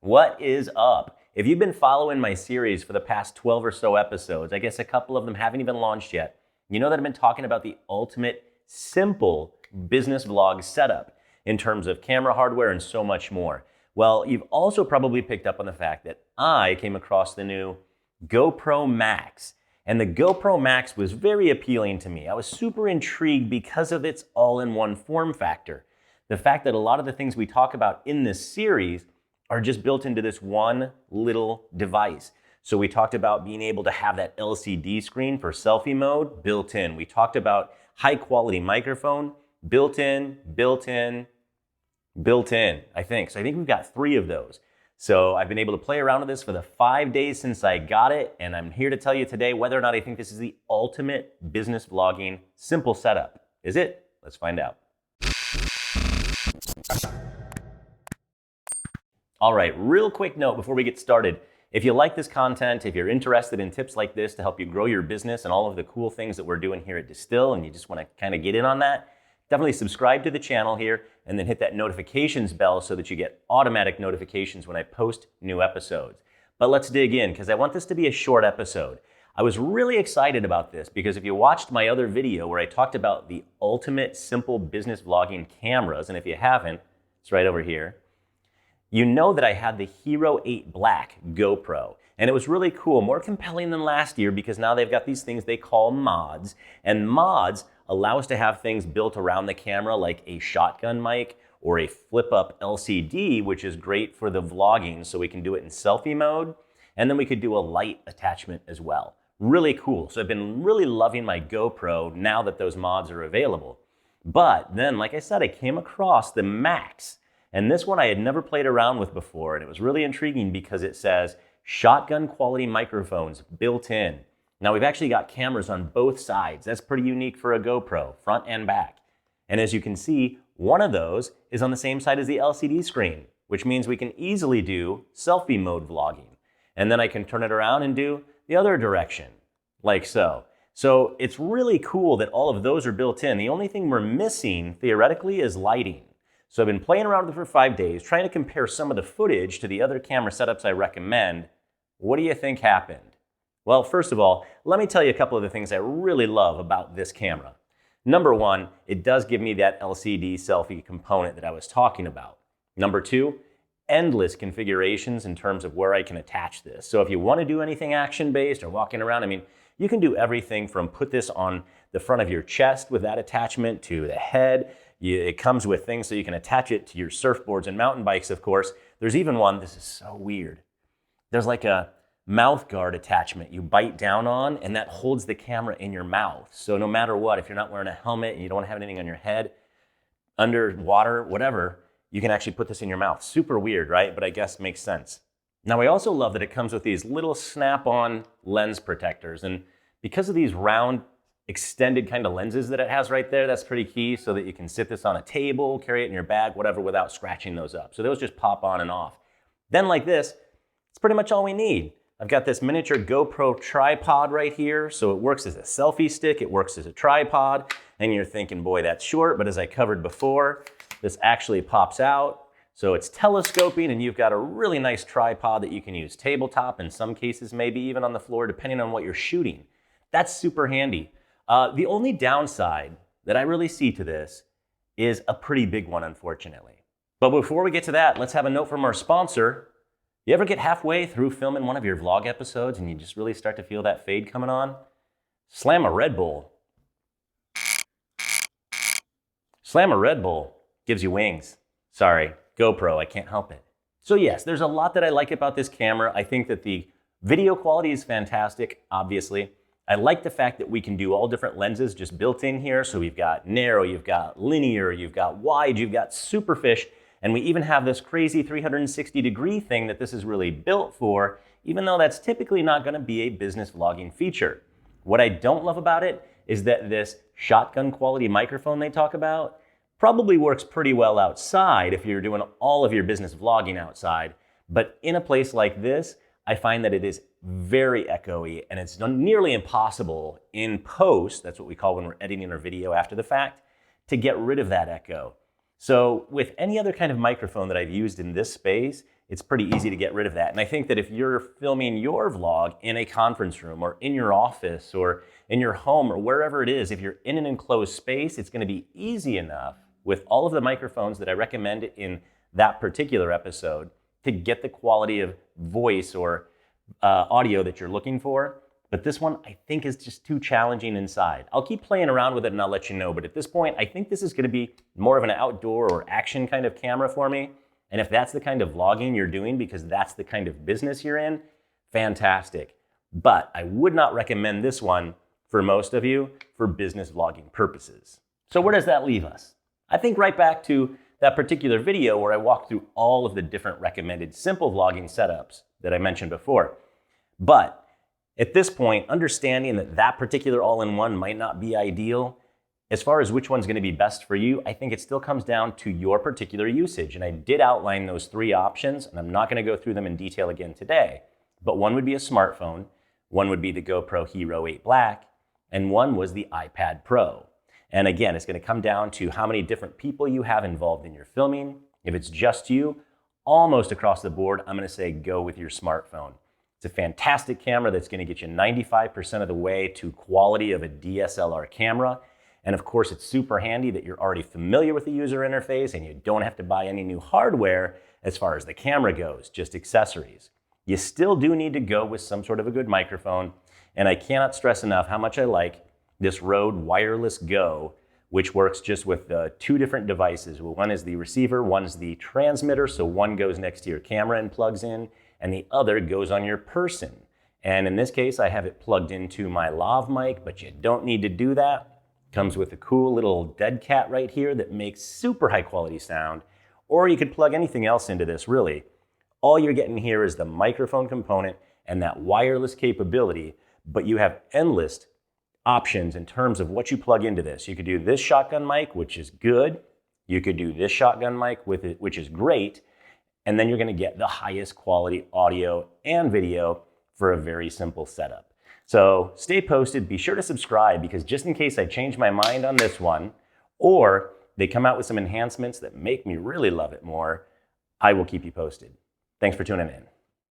What is up? If you've been following my series for the past 12 or so episodes, I guess a couple of them haven't even launched yet, you know that I've been talking about the ultimate simple business vlog setup in terms of camera hardware and so much more. Well, you've also probably picked up on the fact that I came across the new GoPro Max. And the GoPro Max was very appealing to me. I was super intrigued because of its all-in-one form factor. The fact that a lot of the things we talk about in this series are just built into this one little device. So we talked about being able to have that LCD screen for selfie mode built in. We talked about high quality microphone built in, I think. So I think we've got 3 of those. So I've been able to play around with this for the 5 days since I got it, and I'm here to tell you today whether or not I think this is the ultimate business vlogging simple setup. Is it? Let's find out. All right, real quick note before we get started. If you like this content, if you're interested in tips like this to help you grow your business and all of the cool things that we're doing here at Distill, and you just want to kind of get in on that, definitely subscribe to the channel here and then hit that notifications bell so that you get automatic notifications when I post new episodes. But let's dig in because I want this to be a short episode. I was really excited about this because if you watched my other video where I talked about the ultimate simple business vlogging cameras, and if you haven't, it's right over here, you know that I had the Hero 8 Black GoPro, and it was really cool, more compelling than last year because now they've got these things they call mods, and mods allow us to have things built around the camera like a shotgun mic or a flip-up LCD, which is great for the vlogging, so we can do it in selfie mode, and then we could do a light attachment as well. Really cool. So I've been really loving my GoPro now that those mods are available. But then, like I said, I came across the Max. And this one I had never played around with before, and it was really intriguing because it says shotgun quality microphones built in. Now we've actually got cameras on both sides. That's pretty unique for a GoPro, front and back. And as you can see, one of those is on the same side as the LCD screen, which means we can easily do selfie mode vlogging. And then I can turn it around and do the other direction, like so. So it's really cool that all of those are built in. The only thing we're missing, theoretically, is lighting. So I've been playing around with it for 5 days, trying to compare some of the footage to the other camera setups I recommend. What do you think happened? Well, first of all, let me tell you a couple of the things I really love about this camera. Number 1, it does give me that LCD selfie component that I was talking about. Number 2, endless configurations in terms of where I can attach this. So if you want to do anything action-based or walking around, I mean, you can do everything from put this on the front of your chest with that attachment to the head. It comes with things so you can attach it to your surfboards and mountain bikes, of course. There's even one, this is so weird. There's like a mouth guard attachment you bite down on, and that holds the camera in your mouth. So no matter what, if you're not wearing a helmet and you don't have anything on your head, underwater, whatever, you can actually put this in your mouth. Super weird, right? But I guess makes sense. Now, I also love that it comes with these little snap-on lens protectors. And because of these round, extended kind of lenses that it has right there, that's pretty key so that you can sit this on a table, carry it in your bag, whatever, without scratching those up. So those just pop on and off. Then like this, it's pretty much all we need. I've got this miniature GoPro tripod right here. So it works as a selfie stick, it works as a tripod, and you're thinking, boy, that's short, but as I covered before, this actually pops out. So it's telescoping, and you've got a really nice tripod that you can use tabletop, in some cases maybe even on the floor, depending on what you're shooting. That's super handy. The only downside that I really see to this is a pretty big one, unfortunately. But before we get to that, let's have a note from our sponsor. You ever get halfway through filming one of your vlog episodes and you just really start to feel that fade coming on? Slam a Red Bull. Slam a Red Bull gives you wings. Sorry, GoPro, I can't help it. So yes, there's a lot that I like about this camera. I think that the video quality is fantastic, obviously. I like the fact that we can do all different lenses just built in here. So we've got narrow, you've got linear, you've got wide, you've got superfish, and we even have this crazy 360-degree thing that this is really built for, even though that's typically not going to be a business vlogging feature. What I don't love about it is that this shotgun quality microphone they talk about probably works pretty well outside if you're doing all of your business vlogging outside, but in a place like this, I find that it is very echoey and it's nearly impossible in post, that's what we call when we're editing our video after the fact, to get rid of that echo. So with any other kind of microphone that I've used in this space, it's pretty easy to get rid of that. And I think that if you're filming your vlog in a conference room or in your office or in your home or wherever it is, if you're in an enclosed space, it's going to be easy enough with all of the microphones that I recommend in that particular episode to get the quality of voice or audio that you're looking for. But this one I think is just too challenging inside. I'll keep playing around with it and I'll let you know. But at this point, I think this is going to be more of an outdoor or action kind of camera for me. And if that's the kind of vlogging you're doing because that's the kind of business you're in, fantastic. But I would not recommend this one for most of you for business vlogging purposes. So where does that leave us? I think right back to that particular video where I walked through all of the different recommended simple vlogging setups that I mentioned before. But at this point, understanding that that particular all-in-one might not be ideal, as far as which one's going to be best for you, I think it still comes down to your particular usage. And I did outline those 3 options, and I'm not going to go through them in detail again today. But one would be a smartphone, one would be the GoPro Hero 8 Black, and one was the iPad Pro. And again, it's going to come down to how many different people you have involved in your filming. If it's just you, almost across the board, I'm going to say go with your smartphone. It's a fantastic camera that's going to get you 95% of the way to quality of a DSLR camera. And of course, it's super handy that you're already familiar with the user interface and you don't have to buy any new hardware as far as the camera goes, just accessories. You still do need to go with some sort of a good microphone. And I cannot stress enough how much I like this Rode Wireless Go, which works just with 2 different devices. One is the receiver, one's the transmitter. So one goes next to your camera and plugs in, and the other goes on your person. And in this case, I have it plugged into my lav mic, but you don't need to do that. Comes with a cool little dead cat right here that makes super high quality sound, or you could plug anything else into this really. All you're getting here is the microphone component and that wireless capability, but you have endless options in terms of what you plug into this. You could do this shotgun mic, which is good. You could do this shotgun mic with it, which is great. And then you're going to get the highest quality audio and video for a very simple setup. So stay posted. Be sure to subscribe because just in case I change my mind on this one or they come out with some enhancements that make me really love it more, I will keep you posted. Thanks for tuning in.